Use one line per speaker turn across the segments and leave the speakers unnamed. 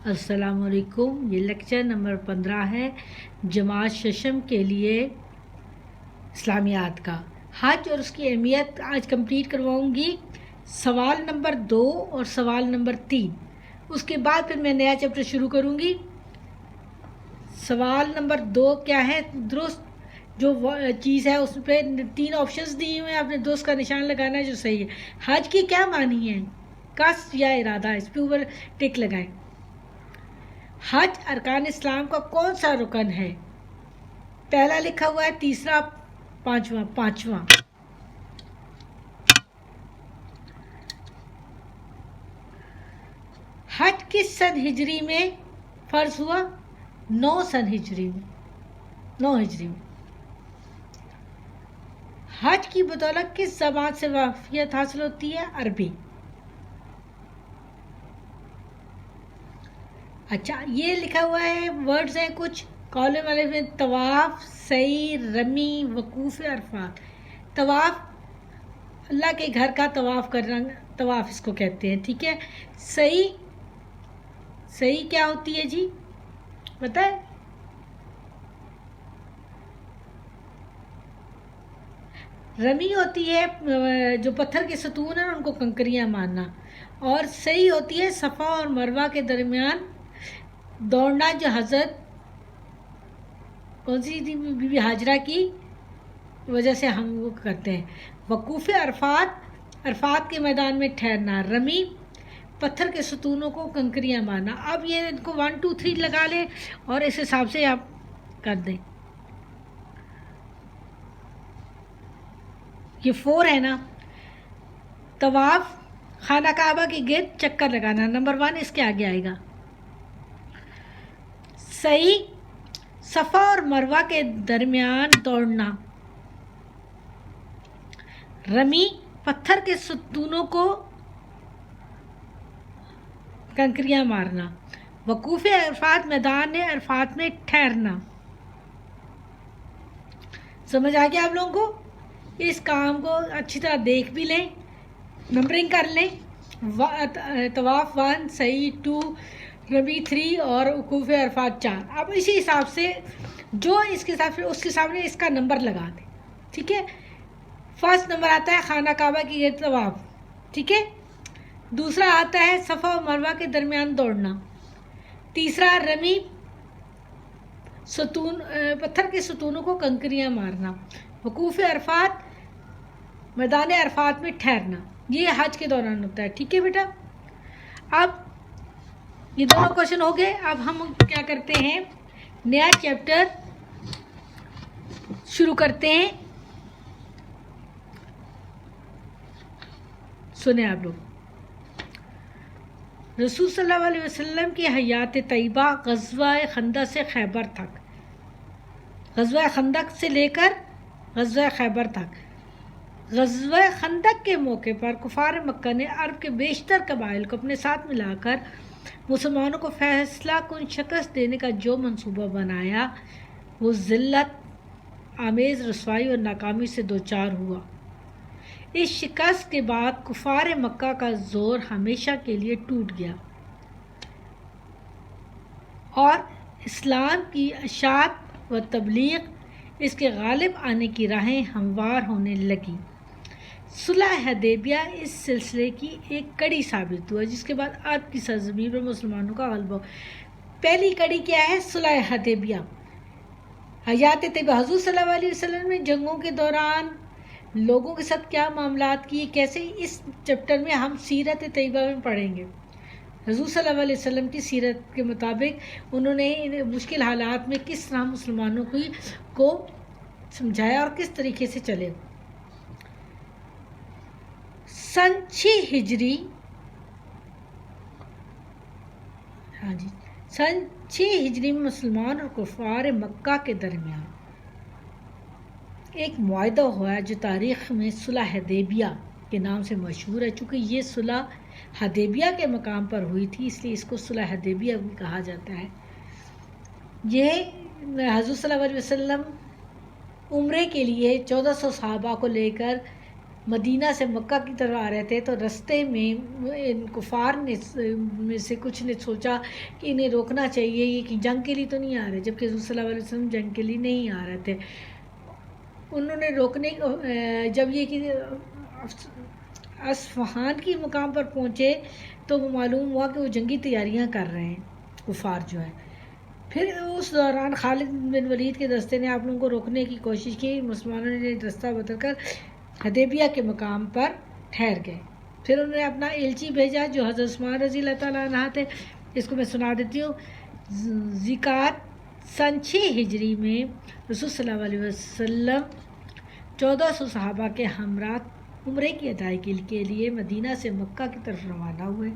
السلام علیکم. یہ لیکچر نمبر 15 ہے جماعت ششم کے لیے اسلامیات کا. حج اور اس کی اہمیت آج کمپلیٹ کرواؤں گی. سوال نمبر 2 اور سوال نمبر 3. اس کے بعد پھر میں نیا چیپٹر شروع کروں گی. سوال نمبر 2 کیا ہے؟ درست جو چیز ہے اس پہ 3 آپشنز دیے ہوئے ہیں، آپ نے دوست کا نشان لگانا ہے جو صحیح ہے. حج کی کیا معنی ہے؟ قصد یا ارادہ. اس پہ اوپر ٹک لگائیں. حج ارکان اسلام کا کون سا رکن ہے؟ پہلا لکھا ہوا ہے، تیسرا، پانچواں. حج کس سن ہجری میں فرض ہوا؟ 9 ہجری میں. حج کی بدولت کس زبان سے واقفیت حاصل ہوتی ہے؟ عربی. اچھا، یہ لکھا ہوا ہے، ورڈز ہیں کچھ کالم والے میں: طواف، سعی، رمی، وقوف عرفات. طواف اللہ کے گھر کا طواف کرنا، طواف اس کو کہتے ہیں. ٹھیک ہے. سعی کیا ہوتی ہے جی؟ بتائیں. رمی ہوتی ہے جو پتھر کے ستون ہیں ان کو کنکریاں مارنا. اور سعی ہوتی ہے صفا اور مروہ کے درمیان دوڑنا، جو حضرت کون سی تھی؟ بی بی ہاجرہ کی وجہ سے ہم وہ کرتے ہیں. وقوف عرفات کے میدان میں ٹھہرنا. رمی پتھر کے ستونوں کو کنکریاں مارنا. اب یہ ان کو 1 2 3 لگا لیں اور اس حساب سے آپ کر دیں. یہ 4 ہے نا. طواف خانہ کعبہ کے گرد چکر لگانا، نمبر 1 اس کے آگے آئے گا. سعی صفا اور مروہ کے درمیان دوڑنا. رمی پتھر کے ستونوں کو کنکریاں مارنا. وقوف عرفات میدان عرفات میں ٹھہرنا. سمجھ آ گیا آپ لوگوں کو؟ اس کام کو اچھی طرح دیکھ بھی لیں، نمبرنگ کر لیں. طواف 1، سعی 2، رمی 3 اور وقوف عرفات 4. اب اسی حساب سے جو اس کے ساتھ اس کے سامنے اس کا نمبر لگا دیں. ٹھیک ہے. فرسٹ نمبر آتا ہے خانہ کعبہ کی گرد طواف. ٹھیک ہے. دوسرا آتا ہے صفا و مروہ کے درمیان دوڑنا. تیسرا رمی پتھر کے ستونوں کو کنکریاں مارنا. وقوف عرفات میدان عرفات میں ٹھہرنا. یہ حج کے دوران ہوتا ہے. ٹھیک ہے بیٹا. اب یہ دونوں کوشچن ہو گئے. اب ہم کیا کرتے ہیں؟ نیا چیپٹر شروع کرتے ہیں. سنیں آپ لوگ. رسول صلی اللہ علیہ وسلم کی حیات طیبہ غزوہ خندق سے خیبر تک، غزوہ خندق سے لے کر غزوہ خیبر تک. غزوہ خندق کے موقع پر کفار مکہ نے عرب کے بیشتر قبائل کو اپنے ساتھ ملا کر مسلمانوں کو فیصلہ کن شکست دینے کا جو منصوبہ بنایا، وہ ذلت آمیز رسوائی اور ناکامی سے دوچار ہوا. اس شکست کے بعد کفار مکہ کا زور ہمیشہ کے لیے ٹوٹ گیا اور اسلام کی اشاعت و تبلیغ، اس کے غالب آنے کی راہیں ہموار ہونے لگیں. صلح حدیبیہ اس سلسلے کی ایک کڑی ثابت ہوا، جس کے بعد عرب کی سرزمین پر مسلمانوں کا غلبہ. پہلی کڑی کیا ہے؟ صلح حدیبیہ. حیات طیبہ، حضور صلی اللہ علیہ وسلم نے جنگوں کے دوران لوگوں کے ساتھ کیا معاملات کیے، کیسے، اس چیپٹر میں ہم سیرت طیبہ میں پڑھیں گے. حضور صلی اللہ علیہ وسلم کی سیرت کے مطابق انہوں نے ان مشکل حالات میں کس طرح مسلمانوں کو سمجھایا اور کس طریقے سے چلے. سن 6 ہجری میں مسلمان اور کفار مکہ کے درمیان ایک معاہدہ ہوا جو تاریخ میں صلح حدیبیہ کے نام سے مشہور ہے. چونکہ یہ صلح حدیبیہ کے مقام پر ہوئی تھی، اس لیے اس کو صلح حدیبیہ بھی کہا جاتا ہے. یہ حضور صلی اللہ علیہ وسلم عمرے کے لیے 1400 صحابہ کو لے کر مدینہ سے مکہ کی طرف آ رہے تھے تو رستے میں ان کفار میں سے کچھ نے سوچا کہ انہیں روکنا چاہیے، یہ کہ جنگ کے لیے تو نہیں آ رہے، جبکہ حضور صلی اللہ علیہ وسلم جنگ کے لیے نہیں آ رہے تھے۔ انہوں نے روکنے جب یہ کہ اصفہان کی مقام پر پہنچے تو وہ معلوم ہوا کہ وہ جنگی تیاریاں کر رہے ہیں کفار جو ہے۔ پھر اس دوران خالد بن ولید کے دستے نے آپ لوگوں کو روکنے کی کوشش کی، مسلمانوں نے رستہ بدل کر حدیبیہ کے مقام پر ٹھہر گئے۔ پھر انہوں نے اپنا ایلچی بھیجا جو حضرت عثمان رضی اللہ تعالیٰ عنہ تھے، اس کو میں سنا دیتی ہوں۔ ذکات سن 6 ہجری میں رسول صلی اللہ علیہ وسلم 1400 صحابہ کے ہمراہ عمرے کی ادائیگی کے لیے مدینہ سے مکہ کی طرف روانہ ہوئے۔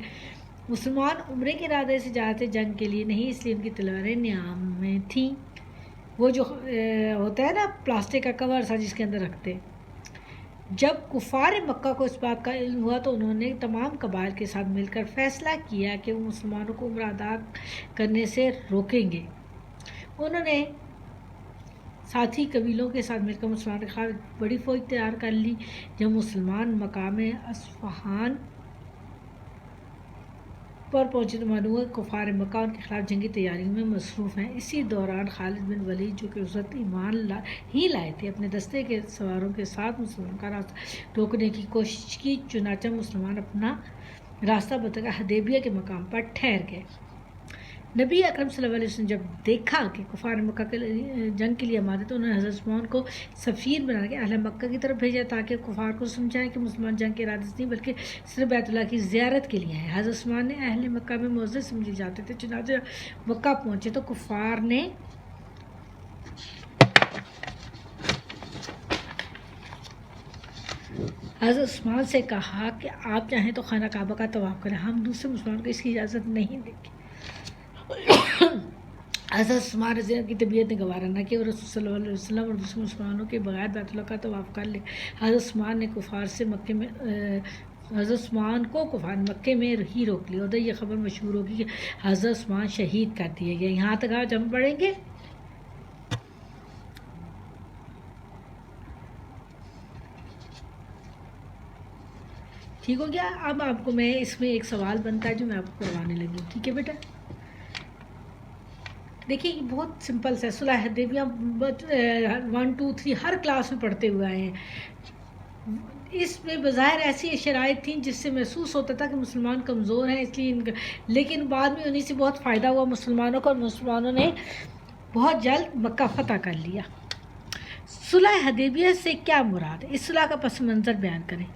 مسلمان عمرے کے ارادے سے جا رہے تھے، جنگ کے لیے نہیں، اس لیے ان کی تلواریں نیام میں تھیں، وہ جو ہوتا ہے نا پلاسٹک کا کور تھا جس کے اندر رکھتے۔ جب کفار مکہ کو اس بات کا علم ہوا تو انہوں نے تمام قبائل کے ساتھ مل کر فیصلہ کیا کہ وہ مسلمانوں کو عمرہ ادا کرنے سے روکیں گے۔ انہوں نے ساتھی قبیلوں کے ساتھ مل کر مسلمانوں کے خلاف بڑی فوج تیار کر لی۔ جب مسلمان مقام اصفہان پر پہنچے تو معلوم ہوا کہ کفار مکہ ان کے خلاف جنگی تیاریوں میں مصروف ہیں۔ اسی دوران خالد بن ولید جو کہ اس وقت ایمان ہی لائے تھے، اپنے دستے کے سواروں کے ساتھ مسلمان کا راستہ روکنے کی کوشش کی، چنانچہ مسلمان اپنا راستہ بدل کر حدیبیہ کے مقام پر ٹھہر گئے۔ نبی اکرم صلی اللہ علیہ وسلم جب دیکھا کہ کفار مکہ کے جنگ کے لیے آمادہ، تو انہوں نے حضرت عثمان کو سفیر بنا کے اہل مکہ کی طرف بھیجا تاکہ کفار کو سمجھائیں کہ مسلمان جنگ کے ارادے سے نہیں بلکہ صرف بیت اللہ کی زیارت کے لیے ہیں۔ حضرت عثمان نے اہل مکہ میں معزز سمجھے جاتے تھے، چنانچہ مکہ پہنچے تو کفار نے حضرت عثمان سے کہا کہ آپ چاہیں تو خانہ کعبہ کا طواف کریں، ہم دوسرے مسلمانوں کو اس کی اجازت نہیں دیں گے۔ حضرت عثمان رضی اللہ کی طبیعت نے گوارا نہ کیا اور رسول صلی اللہ علیہ وسلم اور دوسرے مسلمانوں کے بغیر بیت اللہ کا طواف کر لے۔ حضرت عثمان کو کفار مکے میں ہی روک لیا۔ ادھر یہ خبر مشہور ہوگی کہ حضرت عثمان شہید کر دیے گئے۔ یہاں تک آج ہم پڑھیں گے۔ ٹھیک ہو گیا؟ اب آپ کو میں اس میں ایک سوال بنتا ہے جو میں آپ کو کروانے لگی ہوں، ٹھیک ہے بیٹا؟ دیکھیے یہ بہت سمپل ہے، صلح حدیبیہ 1 2 3 ہر کلاس میں پڑھتے ہوئے آئے ہیں۔ اس میں بظاہر ایسی شرائط تھیں جس سے محسوس ہوتا تھا کہ مسلمان کمزور ہیں، اس لیے لیکن بعد میں انہیں سے بہت فائدہ ہوا مسلمانوں کو، اور مسلمانوں نے بہت جلد مکہ فتح کر لیا۔ صلح حدیبیہ سے کیا مراد ہے؟ اس صلح کا پس منظر بیان کریں۔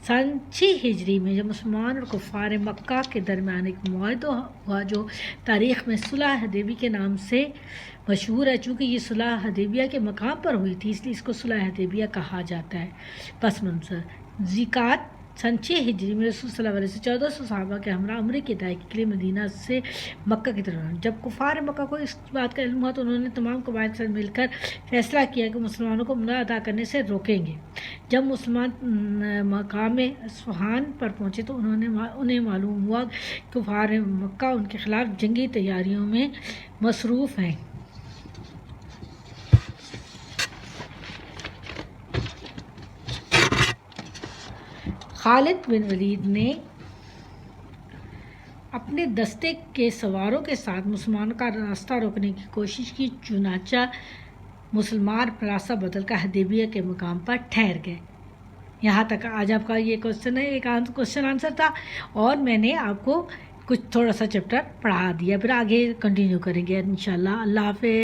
سن 6 ہجری میں جب مسلمان اور کفار مکہ کے درمیان ایک معاہدہ ہوا جو تاریخ میں صلح حدیبیہ کے نام سے مشہور ہے۔ چونکہ یہ صلح حدیبیہ کے مقام پر ہوئی تھی اس لیے اس کو صلح حدیبیہ کہا جاتا ہے۔ پس منظر: ذکات سن 6 ہجری میں رسول صلی اللہ علیہ وسلم 1400 صحابہ کے ہمراہ عمرے کی ادائیگی کے لیے مدینہ سے مکہ کی طرف آئے۔ جب کفار مکہ کو اس بات کا علم ہوا تو انہوں نے تمام قبائل کے ساتھ مل کر فیصلہ کیا کہ مسلمانوں کو عمرہ ادا کرنے سے روکیں گے۔ جب مسلمان مقام اصفہان پر پہنچے تو انہیں معلوم ہوا کہ کفار مکہ ان کے خلاف جنگی تیاریوں میں مصروف ہیں۔ خالد بن ولید نے اپنے دستے کے سواروں کے ساتھ مسلمانوں کا راستہ روکنے کی کوشش کی، چنانچہ مسلمان راستہ بدل کر حدیبیہ کے مقام پر ٹھہر گئے۔ یہاں تک آج آپ کا یہ کوشچن ہے، ایک کوشچن آنسر تھا، اور میں نے آپ کو کچھ تھوڑا سا چیپٹر پڑھا دیا، پھر آگے کنٹینیو کریں گے انشاءاللہ۔ اللہ حافظ۔